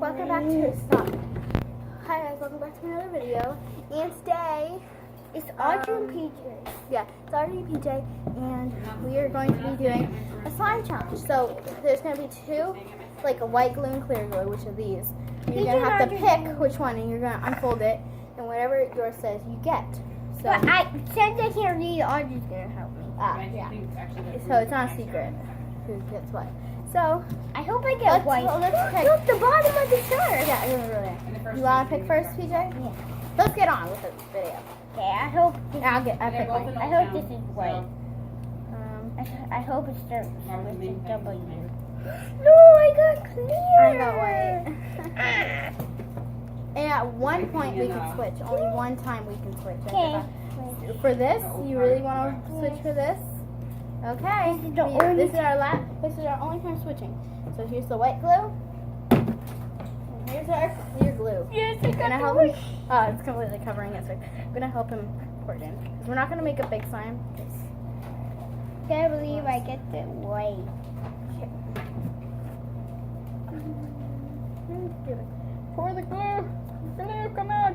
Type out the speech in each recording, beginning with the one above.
welcome back to stop. Hi guys, welcome back to another video. And today It's Audrey and PJ. yeah, it's Audrey and PJ, and we are going to be doing a slime challenge. So there's going to be two, like a white glue and clear glue, which of these. You're going to have to pick which one, and you're going to unfold it, and whatever yours says, you get. So But since I can't read, Audrey's gonna help me. yeah. So it's not a secret who gets what. So I hope I get white. let's pick. Look, the bottom of the shirt. Yeah, really. You want to pick first, PJ? Yeah. Let's get on with the video. Okay, I hope. I pick one. I hope this is white. I hope it starts with a W. No, I got clear. I got white. And at one point we can switch. Only one time we can switch. Okay. For this, you really want to switch for this? Okay. This is our only time switching. So here's the white glue. And here's our clear glue. Yes, I got Help him. Oh, it's completely covering it. So I'm gonna help him pour it in. 'Cause we're not gonna make a big slime. Can't believe I get the white. Pour the glue. Glue, come out.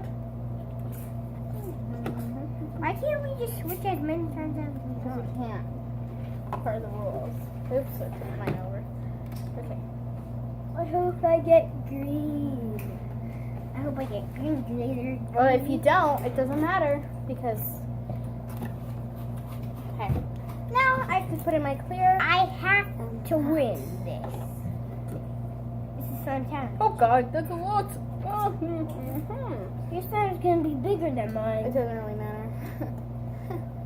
Why can't we just switch as many times as we Because want? we can't. Part of the rules. Oops, I turned mine over. Okay. I hope I get green. I hope I get green later. Well, if you don't, it doesn't matter because. Okay. Now I can put in my clear. I have to win this. This is slime time. Oh God, that's a lot. Oh, Your slime is gonna be bigger than It mine. doesn't really matter.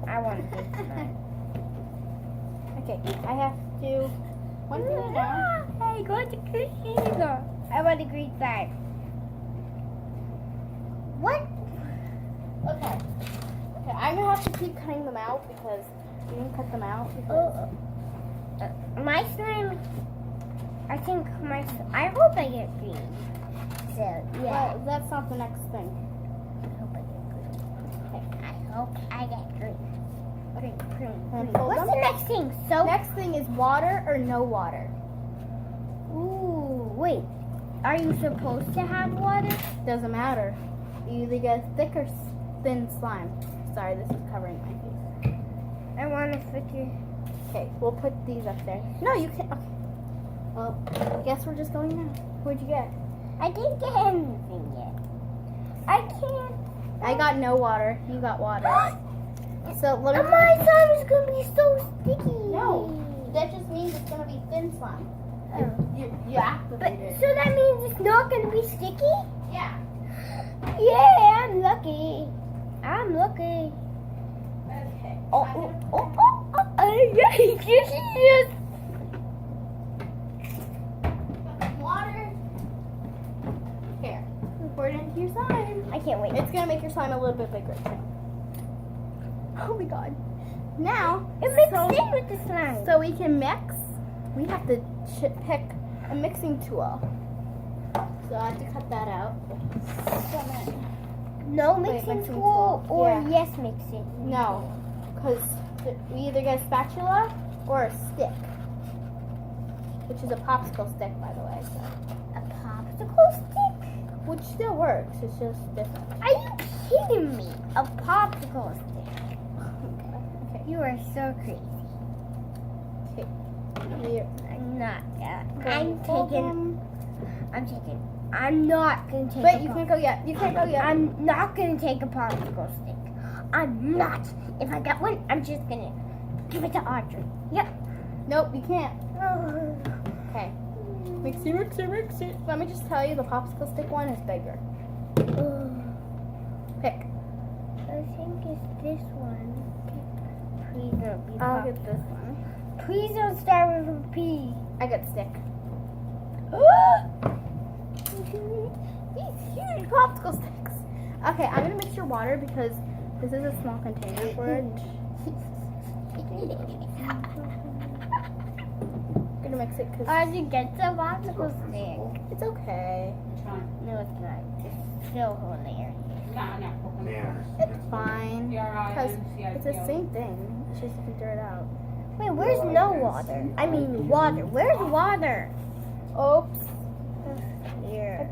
I want a big slime. Okay, I have to. One finger down. I got the green. I want a green slime. What? Okay. Okay, I'm gonna have to keep cutting them out because you can cut them out. Because My slime. I think my. I hope I get green. So yeah. Well, that's not the next thing. I hope I get green. Okay. I hope I get green. Green, green, Wanna green. fold What's them? the next thing? Soap. Next thing is water or no water. Ooh, wait. Are you supposed to have water? Doesn't matter. You either get thick or thin slime. Sorry, this is covering my face. I want to figure. Okay, we'll put these up there. No, you can't. Okay. Well, I guess we're just going now. What'd you get? I didn't get anything yet. I can't. I got no water. You got water. So let me. My slime is gonna be so sticky. No, that just means it's gonna be thin slime. Oh. You But activated it. so that means it's not gonna be sticky? Yeah. Yeah, I'm lucky. I'm lucky. Okay. Yes. Water. Here. Pour it into your slime. I can't wait. It's gonna make your slime a little bit bigger too. Oh my God. Now, It mixed in with the slime. so we can mix, we have to pick a mixing tool. So I have to cut that out. No Wait, mixing mixing tool tool. or Yeah. yes mixing? No, because we either get a spatula or a stick, which is a popsicle stick, by the way. So. A popsicle stick? Which still works, it's just different. Are you kidding me? A popsicle stick. Okay. You are so crazy. Here. I'm not. Hold I'm not gonna take. But you can't go yet. You can't go yet. I'm not gonna take a popsicle stick. I'm not. If I get one, I'm just gonna give it to Audrey. Yep. Nope, you can't. Okay. Mixy. Let me just tell you, the popsicle stick one is bigger. Pick. I think it's this one. Please don't be I'll pop. get this one. Please don't start with a P. I got stick. These huge popsicle sticks. Okay, I'm gonna mix your water because this is a small container for it. I'm gonna mix it because Audrey gets a popsicle stick. it's okay. No, it's not. It's so hilarious. It's fine. Because it's the same thing. It's just figure it out. Wait, where's no water? I mean water. Where's water? Oops. Here.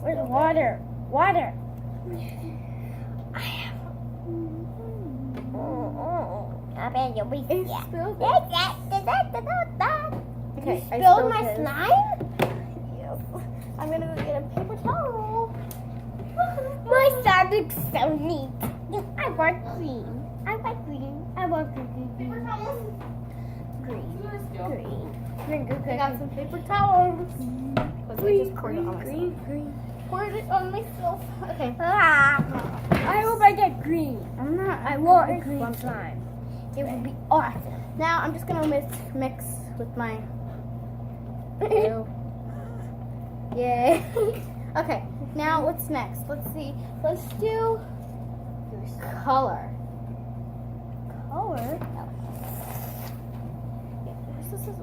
Where's water? Water. I bet you'll be It's scared. spilled. You Okay, I spilled my his. slime? Yes. I'm gonna go get a paper towel. My slime looks so neat. I want green. I want green. I want green. Green. Green. I got some paper towels. Because I just poured it on myself. Green. Poured it on myself. Okay. I hope I get green. I'm not. I want a green slime. It would be awesome. Now I'm just gonna mix with my. Ew. Yay. Okay. Now what's next? Let's see. Let's do color. Color? This is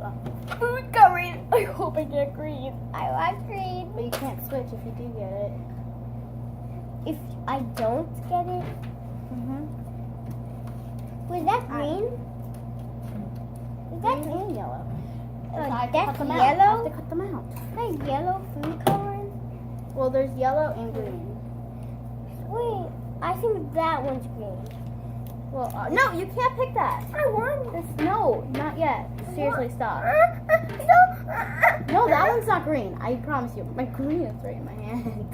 Food coloring. I hope I get green. I want green. but you can't switch if you do get it. If I don't get it, was that green? Is that Green. green yellow? I have to That's cut them out. I have yellow? to cut them out. That yellow food coloring? Well, there's yellow and green. Wait, I think that one's green. Well, no, you can't pick that. I want This, no, not yet. Seriously, stop. No, No, that one's not green. I promise you. My green is right in my hand.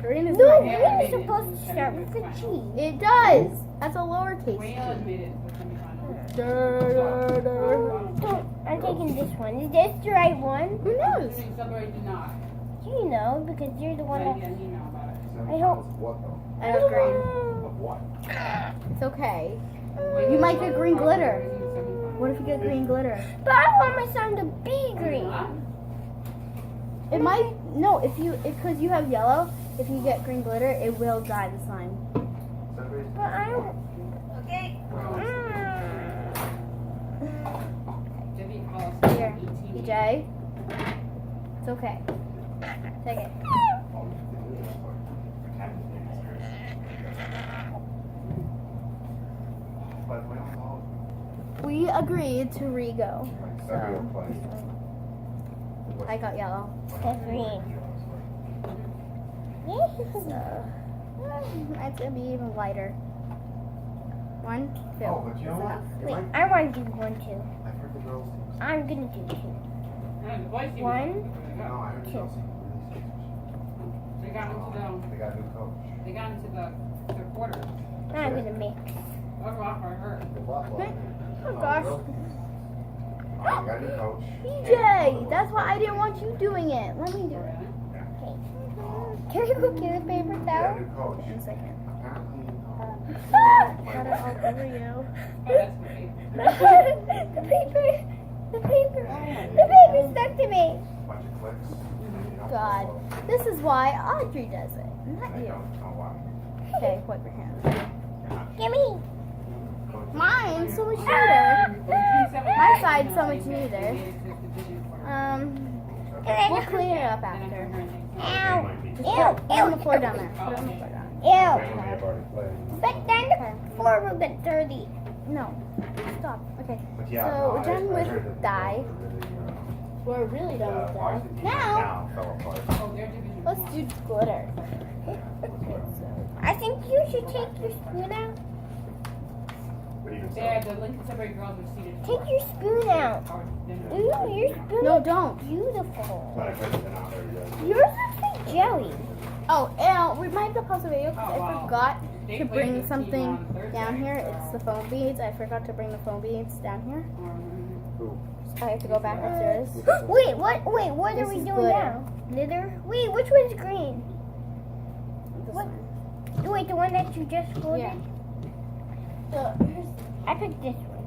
Green is No, in my green hand. is supposed to start with a G. It does. That's a lowercase Whale g. admitted. It's gonna be fun. Don't, I'm taking this one. Is this the right one? Who knows? Somebody did not. You know, because you're the one But that. again, you know about it. I hope. What though? I have green. Of what? It's okay. You might get green glitter. What if you get green glitter? But I want my slime to be green. It might. No, if you, because you have yellow, if you get green glitter, it will dye the slime. But I don't. Okay. Debbie Hollis, Here, 18. EJ. It's okay. Take it. We agreed to re-go. So, I got yellow. That's green. So, it's gonna be even lighter. 1, 2. Oh, but you know what? Wait, I want to do one too. I've heard the girls teams. I'm gonna do two. And the boys team- One. No, I heard the girls team really They got into They got a new coach. they got into the quarters. Now I'm gonna mix. That's rough for her. Good luck, love. Oh gosh. Oh, they got a new coach. EJ, that's why I didn't want you doing it. Let me do it. Can I go get a paper They got a towel? new coach. In a second. Apparently, Got it all over you. Oh, that's great. The paper stuck to me. bunch of clicks. God. This is why Audrey does it, not I you. don't know why. Okay, wipe your hands. Gimme. Mine's so much neater. My side's so much neater. We'll clean it up after. Ow. Just Ew. put it on the Ew. floor down there. Put it on the floor down Ew. Apparently, I've already played. But then the floor will get dirty. there. No. Stop. Okay. But yeah, So, no, we're done I with heard that the dye. girls are really, We're really done with varsity that. team Now, fell apart. Oh, their division let's one. do glitter. I think you should take your spoon out. But even so, Yeah, the Lincoln Separate girls were seated. Take your spoon out. Ooh, your spoon No, is don't. beautiful. but I could have been out there today. Yours looks like jelly. Oh, and we might have to pause the video because Oh, I wow. forgot They to played bring this team something on Thursday, down here. so- It's the foam beads. I forgot to bring the foam beads down here. Who? I have to go back upstairs. Wait, what This are we is doing glitter. now? Glitter? Wait, which one's green? This What? one. Wait, the one that you just folded? Yeah. I picked this one.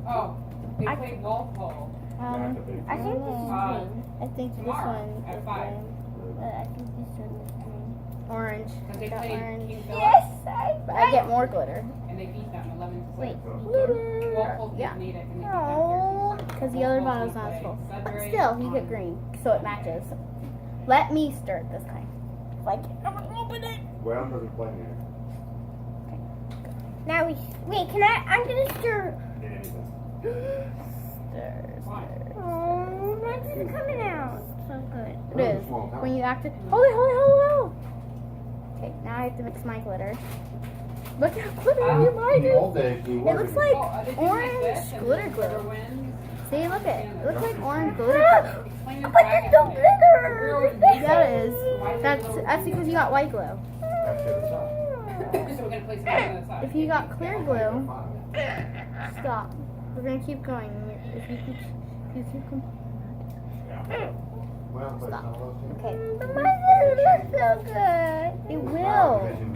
Oh, they I- played Walpole. Um, I think this is Uh, green. I think this tomorrow one at is 5. green. I think this one is green. Orange. Because they Got played orange. King Philip Yes, But I get more glitter. and they beat them 11 to 6. Wait. Walpole beat Yeah. Natick and they beat them Oh, 13 to 6. because the other Walpole bottle's beat not Clay. full. But Sudbury still, you on- get green, so it matches. Let me stir it this time. Like, I'm gonna open it. Well, doesn't play here. Now wait, I'm gonna stir. In anything. Stir, Why? stir. Oh, that's coming out. so good. It is. When you activate. Hold it. Okay, now I have to mix my glitter. Look how glittery you like In the it. old days, we It were looks doing- like Oh, are they doing orange this and glitter then glue. River Winds? See, look at it. It looks like orange glitter glue. Explain But this there's back no at me. glitter. Yeah, it is. That's because you got white glue. That's the other side. So we're gonna place it on the other side. If you got clear glue, Fine. stop. We're gonna keep going. If you keep going. Well, but Stop. some of those things- Okay. But mine doesn't look so good. It Wow, will. division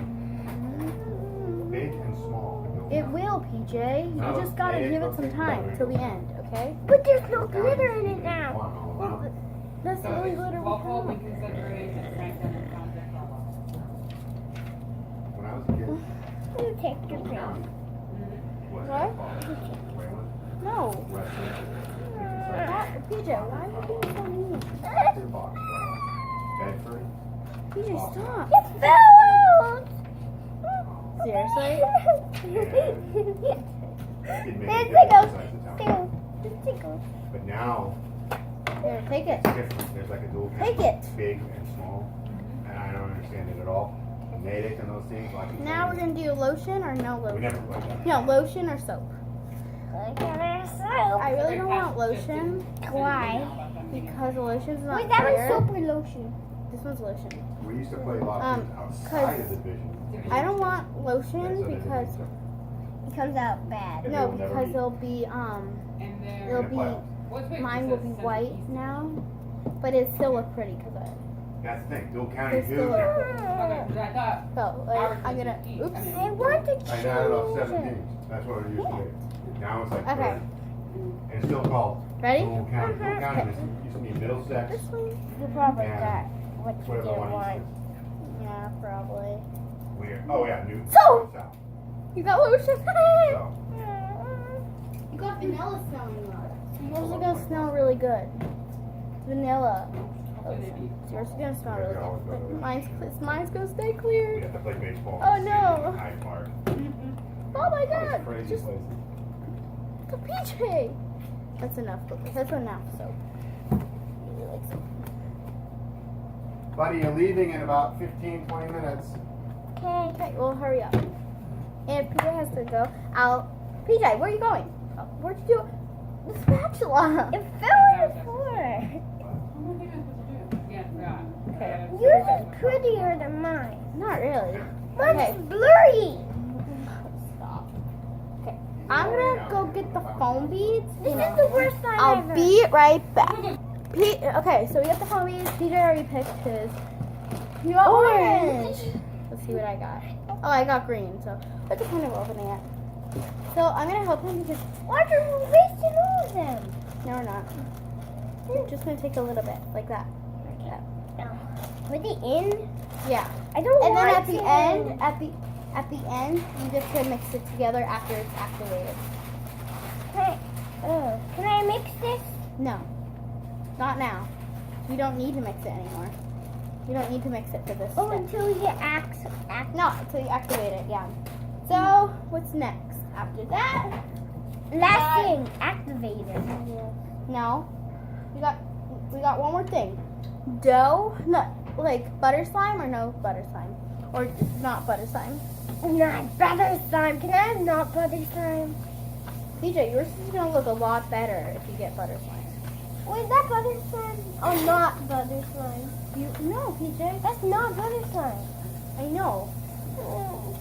Big and small. It will, PJ. You No, just gotta it give it looks some like time glitter. till the end, okay? But there's no glitter in it now. One all around. That's the only glitter we Waffle, have. Lincoln Federation, Franklin, and Contact Level. When I was a kid, You take your Dole pick. County was What? Wayland, No. West PJ, why are you being so mean? Hampton, Box, Bedford. PJ, stop. It fell out. Seriously? Didn't make There any it difference goes. besides the town. Tickle. Just tickle. But now, Here, take it. it's different. There's like a dual Take county, it. big and small, and I don't understand it at all. Natick and those things, like. Now we're gonna do lotion or no We lotion? never played that. No, lotion or soap. Look at our soap. I really don't want lotion Why? because the lotion's not Wait, that clear. was soap or lotion? This one's lotion. We used to play a lot of things outside of the division. I don't want and lotion so they because didn't It comes out bad. And no, they will never because be- it'll be And it'll there, be what's wait, mine it will says be Central white East. now, but it still look pretty because That's the thing. Dual county It's who? still- Okay, but I thought, so like I'm gonna oops. I want to change I got it off it. 17. That's what it used to be. Now it's like Okay. 30. And it's still called Ready? Dual county. Dual county used to be Middlesex. This one? You probably Yeah. got what you Whatever didn't one want. used Yeah, probably. to. Weird. Oh yeah, New So- South. You got lotion. So, You got vanilla smelling yours. Yours is gonna smell really good. Vanilla. Lotion. Yours is gonna smell really good. Mine's gonna stay we clear. had to play baseball. Oh, in the no. city in Hyde Park. Oh my That was god! crazy Just places. the PJ. That's enough. That's enough soap. You like soap. Buddy, you're leaving in about 15, 20 minutes. Okay. Okay, well hurry up. And PJ has to go out. PJ, where are you going? Oh, where'd you do the spatula? It fell on the floor. what am I supposed to do? Yeah, I forgot. Okay. Yours is prettier than mine. Not really. Mine's Okay. blurry. Stop. Okay. I'm gonna go get the foam beads. This You is know. the worst time I'll ever. be right back. Okay, so we got the foam beads. PJ already picked his. You got orange. Let's see what I got. Oh, I got green. So we're just kind of opening it. So I'm gonna help him because Why are you wasting all of them? no, we're not. We're just gonna take a little bit, like that. Like that. Put it in. Yeah. I don't And then want at the to. end, at the end, you get to mix it together after it's activated. Can I mix this? No, not now. You don't need to mix it anymore. You don't need to mix it for this Oh, step. until you act. No, until you activate it. Yeah. So what's next? After that, Last thing, activator. no, we got one more thing. Dough, no, like butter slime or no butter slime, or not butter slime. Not butter slime. Can I have not butter slime? PJ, yours is gonna look a lot better if you get butter slime. Wait, is that butter slime? Oh, not butter slime. You no, PJ. That's not butter slime. I know.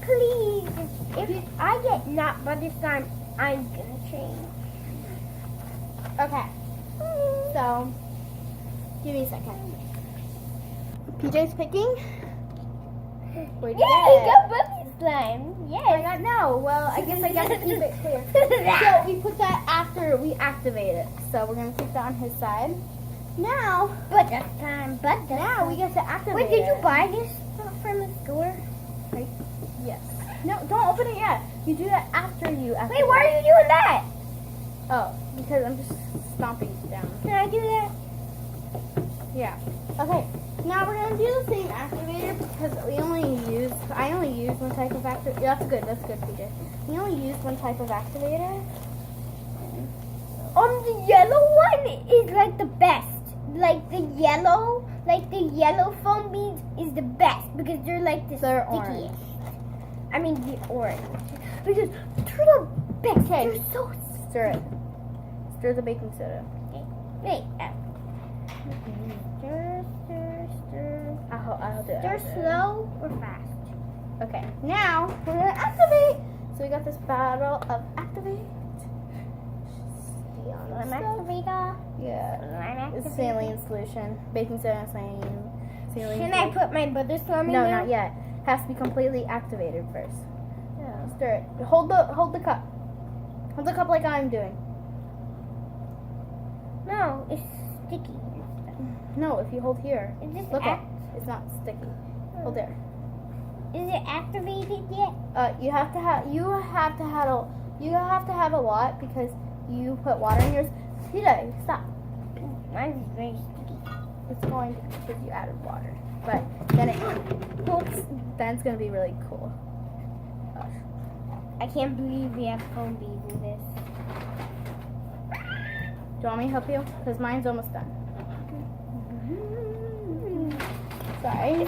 Please, if I get not butter slime, I'm gonna change. Okay. So, give me a second. PJ's picking. Where'd you Yeah, get I it? got butter slime. I Yes. got no. Well, I guess I got to keep it clear. So we put that after we activate it. So we're gonna keep that on his side. Now, Butter slime, butter. now we get to activate Wait, did you it. buy this from the store? Yes. No, don't open it yet. You do that after you activate. Wait, why are you doing that? Oh, because I'm just stomping it down. Can I do that? Yeah. Okay. Now we're gonna do the same activator because I only use one type of activator. That's good, PJ. We only use one type of activator. The yellow one is like the best. like the yellow foam beads is the best because they're like the They're stickiest. orange. I mean the orange. Because they're the best. Okay. They're so Stir it. Stir the baking soda. wait. Stir, stir, stir. I'll do it. Stir I'll do it. slow or fast. Okay, now we're gonna activate. So we got this bottle of activate. Lime activator. Yeah. Lime It's activator. saline solution. Baking soda and saline. Can I put my butter slime in No, there? not yet. Has to be completely activated first. No. Stir it. Hold the cup. Hold the cup like I'm doing. No, it's sticky. No, if you hold here. Is this Look it. It's not sticky. Hold there. Is it activated yet? You have to have a lot because you put water in yours. PJ, stop. Mine is very sticky. It's going to because you added water. But then then it's gonna be really cool. Gosh. I can't believe we have foam beads in this. Do you want me to help you? Because mine's almost done. Sorry.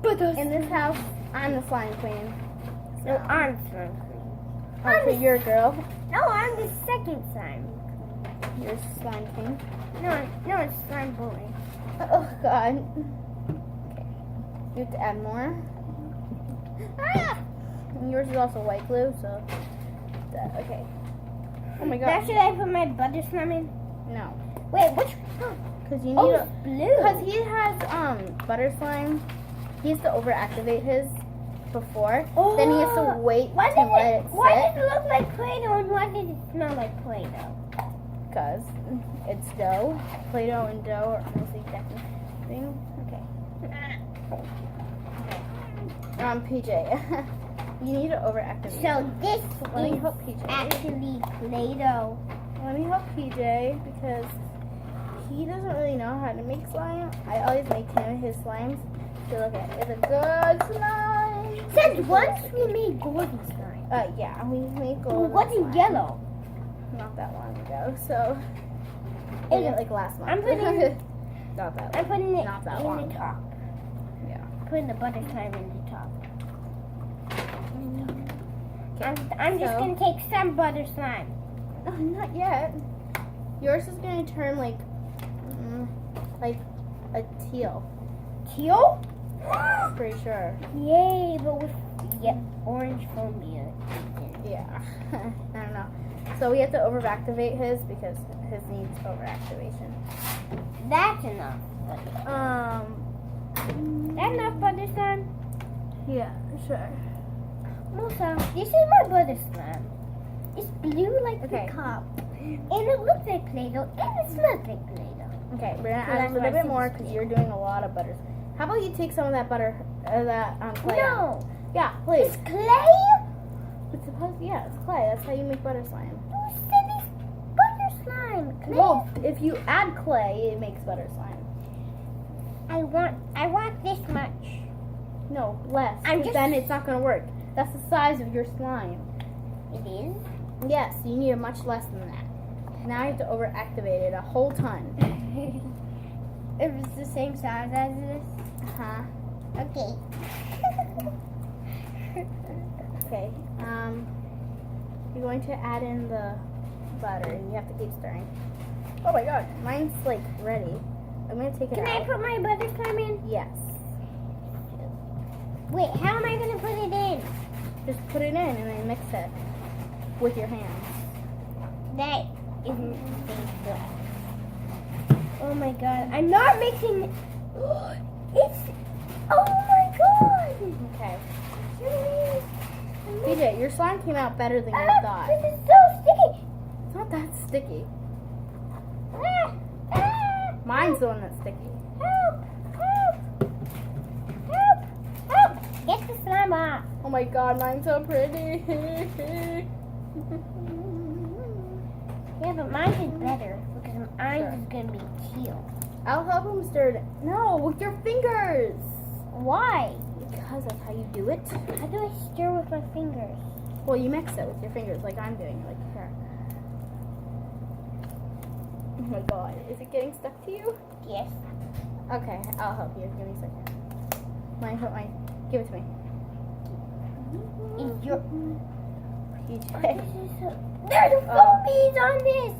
In this house, I'm the slime queen. No, I'm slime queen. Oh, so you're a girl. No, I'm the second slime. You're slime king. No, it's slime boy. Oh God. Okay. You have to add more. Ah! And yours is also white glue, so okay. Oh my Now God. should I put my butter slime in? No, Wait, which? because you need Oh, a. it's blue. Because he has butter slime. He has to overactivate his before. Then he has to wait Why to did let it Why sit. did it look like Play-Doh and why did it smell like Play-Doh? Because it's dough. Play-Doh and dough are almost the exact thing. Okay. PJ. You need to overactivate. So this Let me is help PJ. actually Play-Doh. Let me help PJ because he doesn't really know how to make slime. I always make him his slimes. So look at it. It's a good slime. Since once we made golden slime. Yeah, we make gold. What's in yellow? Not that long ago. So Is maybe it- like last month. I'm putting- Not that. I'm putting it Not that in long the ago. top. Yeah. Putting the butter slime in the top. I'm just So- gonna take some butter slime. Oh, not yet. Yours is gonna turn like a teal. Teal? Pretty sure. Yay, but with orange foam beer. Yeah. I don't know. So we have to overactivate his because his needs overactivation. That's enough. That enough butter slime? Yeah, sure. Musa, this is my butter slime. It's blue like Okay. the cup. And it looks like Play-Doh and it smells like Play-Doh. Okay, we're gonna So add that's a little why I bit said more it's because clear. you're doing a lot of butters. How about you take some of that butter, clay out? No, Yeah, please. it's clay? It's supposed, yeah, it's clay. That's how you make butter slime. Who said it's butter slime? Clay? Well, if you add clay, it makes butter slime. I want this much. No, less. I'm 'cause just- then it's not gonna work. That's the size of your slime. It is? Yes, you need a much less than that. Now you have to overactivate it a whole ton. If it's the same size as this? Huh? Okay. Okay. You're going to add in the butter, and you have to keep stirring. Oh my God, mine's like ready. I'm gonna take it Can I out. put my butter slime in? Yes. Wait, how am I going to put it in? Just put it in and then mix it with your hands. That isn't good. Oh my god, I'm not mixing it. It's, oh my god. Okay. PJ, your slime came out better than you thought. This is so sticky. It's not that sticky. Ah, ah, Mine's the one that's sticky. help, help, help, help. Get the slime off. Oh my God, mine's so pretty. Yeah, but mine is better because mine is going to be teal. I'll help him stir it. No, with your fingers. Why? because that's how you do it. How do I stir with my fingers? Well, you mix it with your fingers like I'm doing. Like here. Oh my god, is it getting stuck to you? Yes. Okay, I'll help you. Give me a second. Mine. Give it to me. Is your PJ. there's Oh. foam beads on this.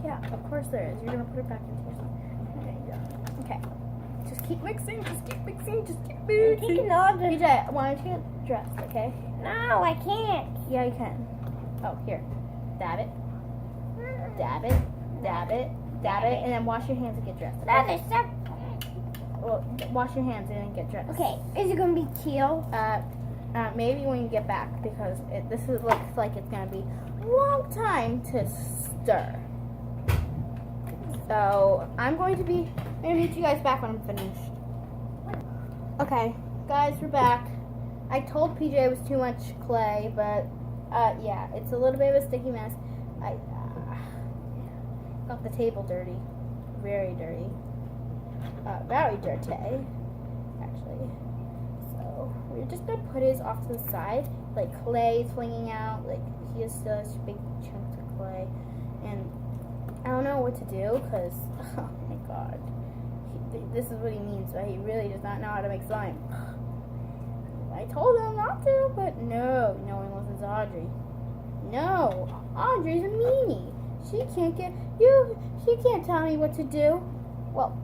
Yeah, of course there is. You're gonna put it back into your song. There you go. Okay. Just keep mixing. Just keep mixing. Just keep I'm mixing. taking all the. PJ, why don't you get dressed? Okay. No, I can't. Yeah, you can. Oh, here. Dab it. Dab it. Dab it. Dab it. And then wash your hands and get dressed. That is so. Well, wash your hands and then get dressed. Okay, is it gonna be teal? Maybe when you get back because looks like it's gonna be a long time to stir. So I'm gonna meet you guys back when I'm finished. Okay, guys, we're back. I told PJ it was too much clay, but yeah, it's a little bit of a sticky mess. I got the table dirty, very dirty, very dirty, actually. So we're just gonna put his off to the side, like clay's flinging out, like he has such big chunks of clay, and I don't know what to do because oh my god, this is what he means, but he really does not know how to make slime. I told him not to, but no one listens to Audrey. No, Audrey's a meanie. She can't tell me what to do. Well,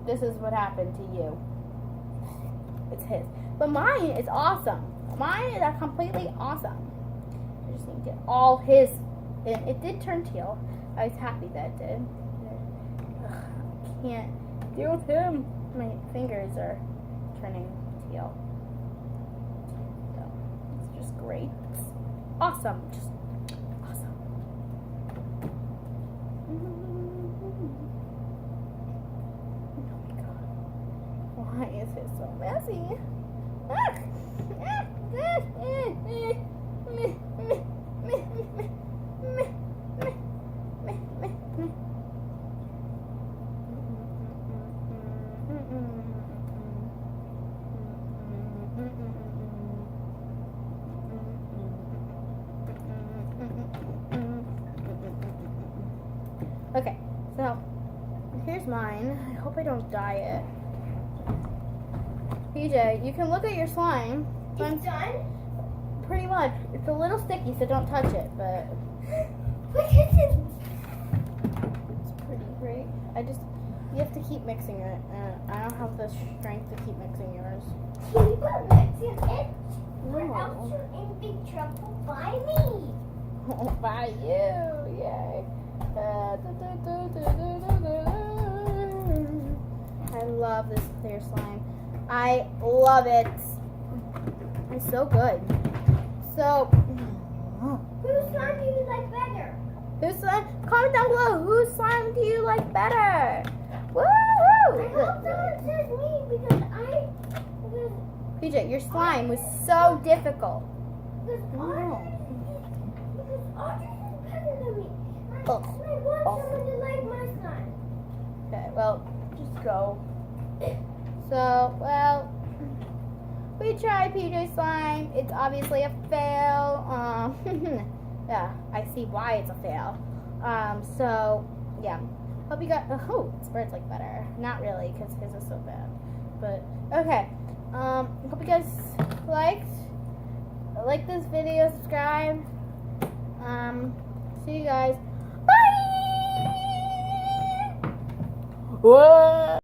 this is what happened to you. It's his. But mine is awesome. Mine is completely awesome. I just need to get all his. And it did turn teal. I was happy that it did. Ugh, I can't deal with him. My fingers are turning teal. So, it's just great. It's awesome. Just awesome. Oh my god. Why is it so messy? Okay, so here's mine. I hope I don't dye it. PJ, you can look at your slime. It's done? Pretty much. It's a little sticky, so don't touch it, but Look at this. it's pretty great. You have to keep mixing it. I don't have the strength to keep mixing yours. Keep mixing it. Or No. else you're in big trouble by me. By you, yay. I love this clear slime. I love it. It's so good. So, Whose slime do you like better? whose slime? Comment down below. Whose slime do you like better? Woo! I hope someone says me because PJ, your slime was so difficult. because Audrey is better than me. I Oh. want someone to like my slime. Okay, well, just go. So, well, we tried PJ slime. It's obviously a fail. Yeah, I see why it's a fail. So, yeah. Hope you got, oh, Spread's like better. Not really, because his is so bad. But, okay. Hope you guys liked this video, subscribe. See you guys. Bye! What?